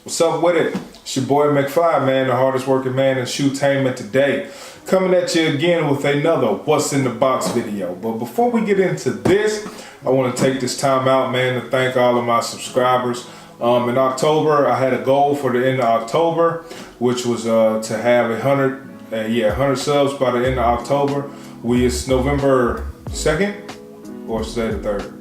What's up with it? It's your boy McFly, man, the hardest working man in shoetainment today. Coming at you again with another What's in the Box video. But before we get into this, I want to take this time out, man, to thank all of my subscribers. In October, I had a goal for the end of October, which was to have 100 subs by the end of October. It's November 2nd, or is today the 3rd?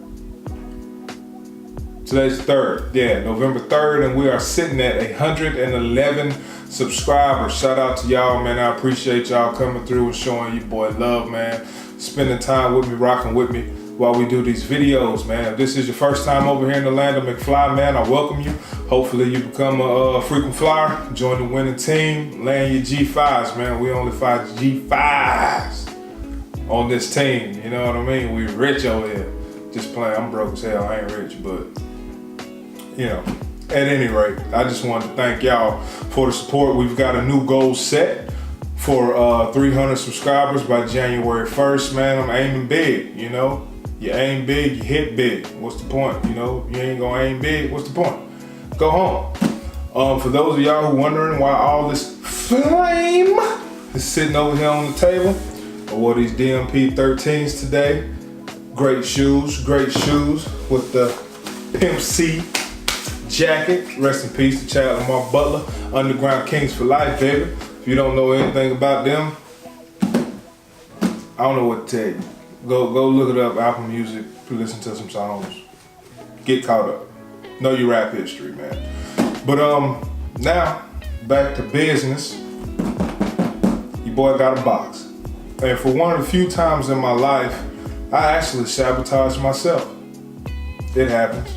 Today's the 3rd, yeah, November 3rd, and we are sitting at 111 subscribers. Shout out to y'all, man. I appreciate y'all coming through and showing you boy love, man. Spending time with me, rocking with me while we do these videos, man. If this is your first time over here in the land of McFly, man, I welcome you. Hopefully you become a frequent flyer, join the winning team, land your G5s, man. We only fight G5s on this team, you know what I mean? We rich over here. Just playing, I'm broke as hell, I ain't rich, but you know, at any rate, I just wanted to thank y'all for the support. We've got a new goal set for 300 subscribers by January 1st, man. I'm aiming big, you know. You aim big, you hit big. What's the point? You know, you ain't gonna aim big, what's the point? Go home. For those of y'all who wondering why all this flame is sitting over here on the table, I wore these DMP 13s today. Great shoes with the Pimp C jacket. Rest in peace to Chad Lamar Butler. Underground Kings for life, baby. If you don't know anything about them, I don't know what to tell you. Go look it up, Apple Music, listen to some songs. Get caught up. Know your rap history, man. But now, back to business. Your boy got a box. And for one of the few times in my life, I actually sabotaged myself. It happens.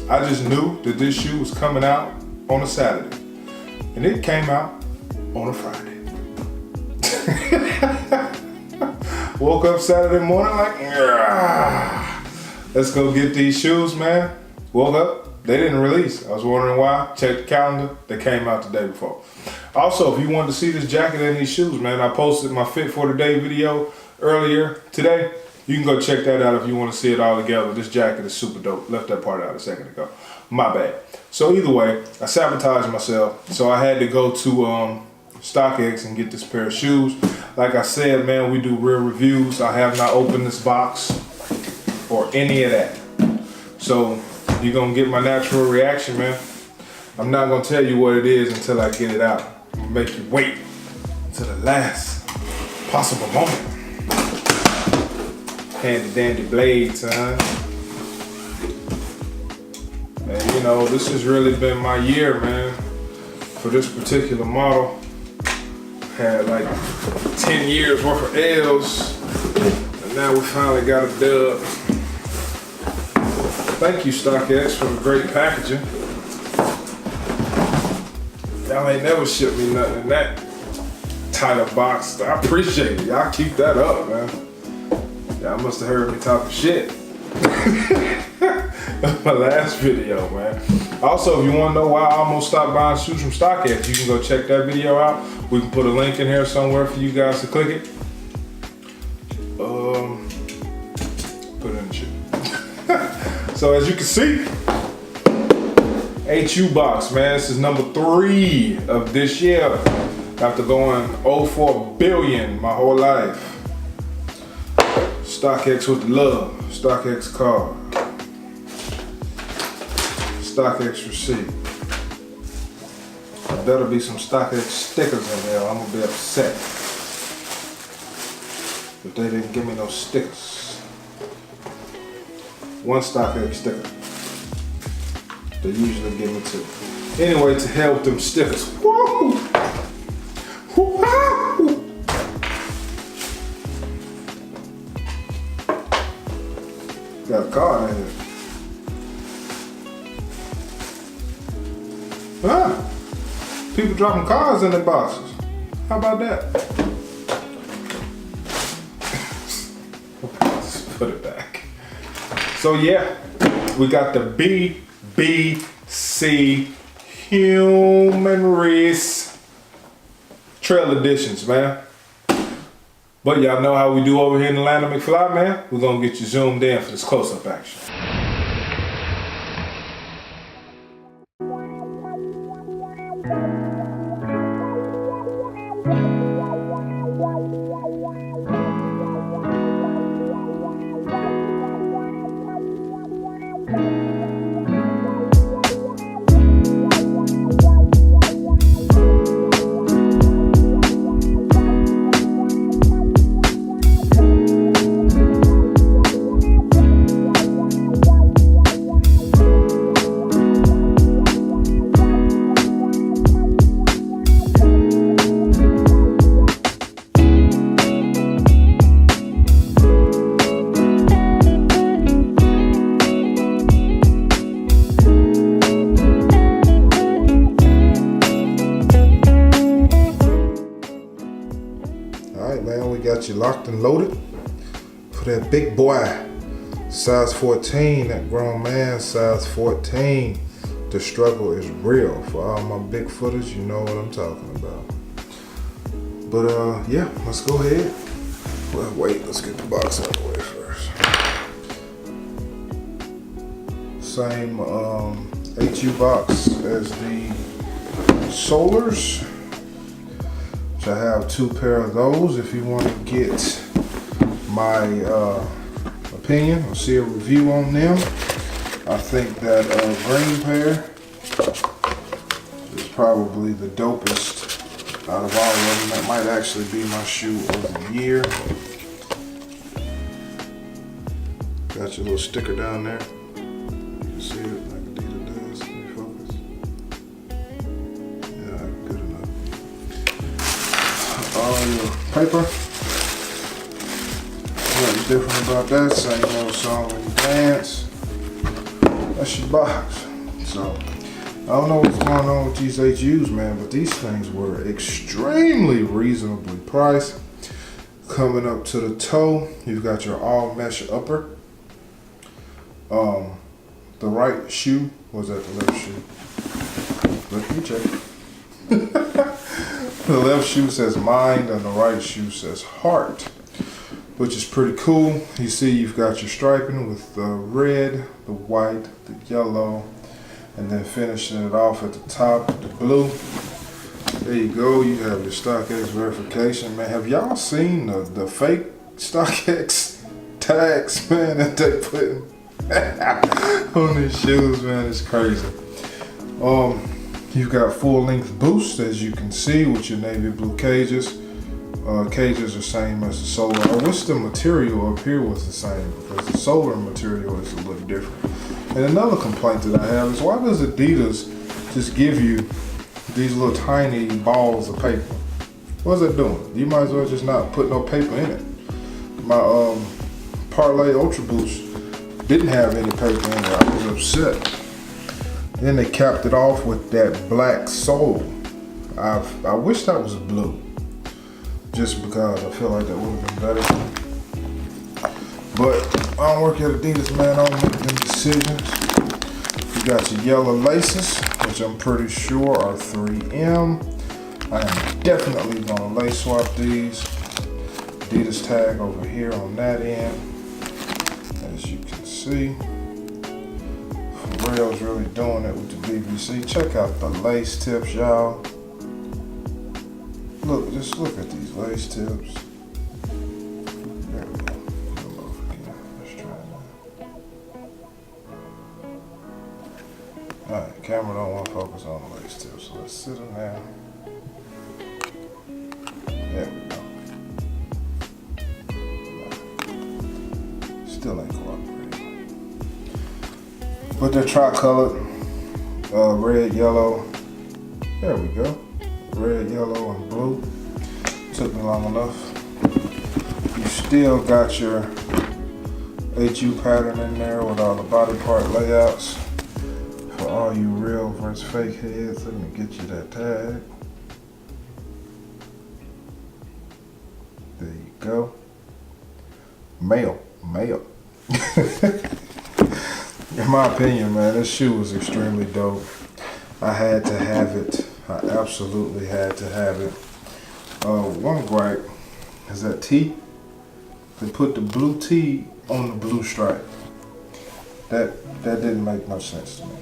I just knew that this shoe was coming out on a Saturday. And it came out on a Friday. Woke up Saturday morning like, let's go get these shoes, man. Woke up, they didn't release. I was wondering why. Checked the calendar, they came out the day before. Also, if you wanted to see this jacket and these shoes, man, I posted my Fit for the Day video earlier today. You can go check that out if you want to see it all together. This jacket is super dope. Left that part out a second ago. My bad. So either way, I sabotaged myself. So I had to go to StockX and get this pair of shoes. Like I said, man, we do real reviews. I have not opened this box or any of that. So you're going to get my natural reaction, man. I'm not going to tell you what it is until I get it out. I'm going to make you wait until the last possible moment. Handy dandy blades, son. And you know, this has really been my year, man. For this particular model. Had like 10 years worth of L's. And now we finally got a dub. Thank you, StockX, for the great packaging. Y'all ain't never shipped me nothing in that tight of box. I appreciate it. Y'all keep that up, man. Y'all must have heard me talking shit. That's my last video, man. Also, if you want to know why I almost stopped buying shoes from StockX, you can go check that video out. We can put a link in here somewhere for you guys to click it. Put it in the shoe. So as you can see, HU box, man. This is number 3 of this year. After going 0 billion my whole life. StockX with the love. StockX card. StockX receipt. There better be some StockX stickers in there. I'm gonna be upset if they didn't give me no stickers. One StockX sticker. They usually give me 2. Anyway, to hell with them stickers. Woo! Woo! Got a card in here. Ah, people dropping cards in their boxes. How about that? Let's put it back. So yeah, we got the BBC Human Race Trail Editions, man. But y'all know how we do over here in the land of McFly, man. We're gonna get you zoomed in for this close-up action. Got you locked and loaded for that big boy, size 14, that grown man, size 14. The struggle is real. For all my big footers, you know what I'm talking about. But yeah, let's go ahead. Well, wait, let's get the box out of the way first. Same HU box as the Solars. I have 2 pair of those. If you want to get my opinion or see a review on them, I think that green pair is probably the dopest out of all of them. That might actually be my shoe of the year. Got your little sticker down there. You can see it like Adidas does. Let me focus. Yeah, good enough. All your paper. Nothing different about that. Same old song when you dance. That's your box. So I don't know what's going on with these HUs, man, but these things were extremely reasonably priced. Coming up to the toe, you've got your all mesh upper. The right shoe was that the left shoe. Let me check. The left shoe says mind and the right shoe says heart, which is pretty cool. You see you've got your striping with the red, the white, the yellow, and then finishing it off at the top with the blue. There you go. You have your StockX verification, man. Have y'all seen the fake StockX tags, man, that they put on these shoes, man? It's crazy. You've got full length boost, as you can see, with your navy blue cages. Cages are same as the Solar. I wish the material up here was the same, because the Solar material is a little different. And another complaint that I have is, why does Adidas just give you these little tiny balls of paper? What's that doing? You might as well just not put no paper in it. My Parlay Ultra Boost didn't have any paper in it. I was upset. Then they capped it off with that black sole. I wish that was blue, just because I feel like that would have been better. But I don't work at Adidas, man. I don't make them decisions. You got your yellow laces, which I'm pretty sure are 3M. I am definitely gonna lace swap these. Adidas tag over here on that end, as you can see. Pharrell's really doing it with the BBC. Check out the lace tips, y'all. Look, just look at these lace tips. There we go. Come over here. Let's try that. Alright, camera don't want to focus on the lace tips, so let's sit them down. There we go. Still ain't cooperating. But they're tri-colored. Red, yellow. There we go. Red, yellow, and blue. Took me long enough. You still got your HU pattern in there with all the body part layouts. For all you real versus fake heads, let me get you that tag. There you go. Male. In my opinion, man, this shoe was extremely dope. I had to have it. I absolutely had to have it. One gripe is that T. They put the blue T on the blue stripe. That didn't make much sense to me.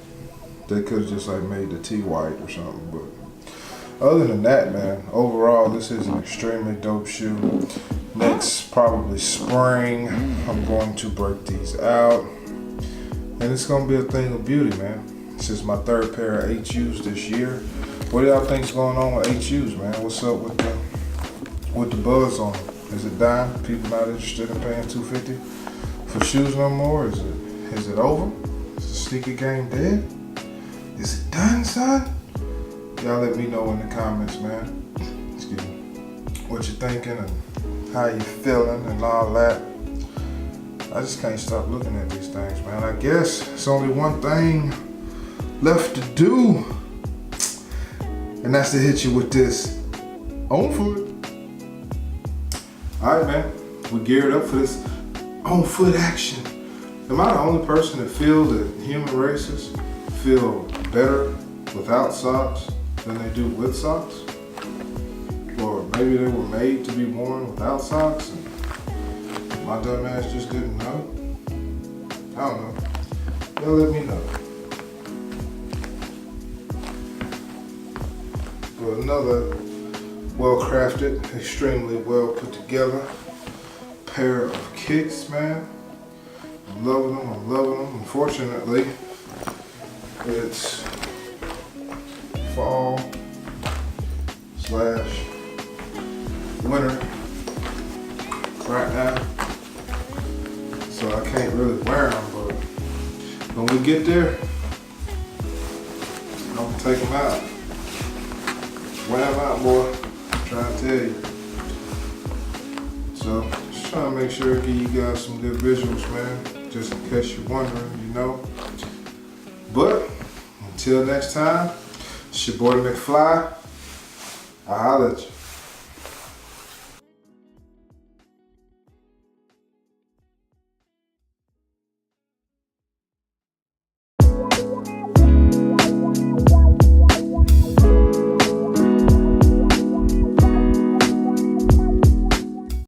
They could have just like made the tee white or something, but other than that, man, overall this is an extremely dope shoe. Next, probably spring, I'm going to break these out, and it's gonna be a thing of beauty, man. This is my third pair of HUs this year. What do y'all think's going on with HUs, man? What's up with the buzz on them? Is it dying? People not interested in paying $250 for shoes no more? Is it over? Is the sneaker game dead? Is it done, son? Y'all let me know in the comments, man. Excuse me. What you thinking and how you feeling and all that. I just can't stop looking at these things, man. I guess it's only one thing left to do, and that's to hit you with this on foot. All right, man. We geared up for this on foot action. Am I the only person that feels that human races feel better without socks than they do with socks? Or maybe they were made to be worn without socks and my dumb ass just didn't know? I don't know. Y'all let me know. For another well-crafted, extremely well put together pair of kicks, man. I'm loving them. Unfortunately, it's fall / winter right now, so I can't really wear them, but when we get there, I'm gonna take them out. Wear them out, boy. I'm trying to tell you. So, just trying to make sure I give you guys some good visuals, man, just in case you're wondering, you know. But, until next time, it's your boy McFly. I'll holler at you.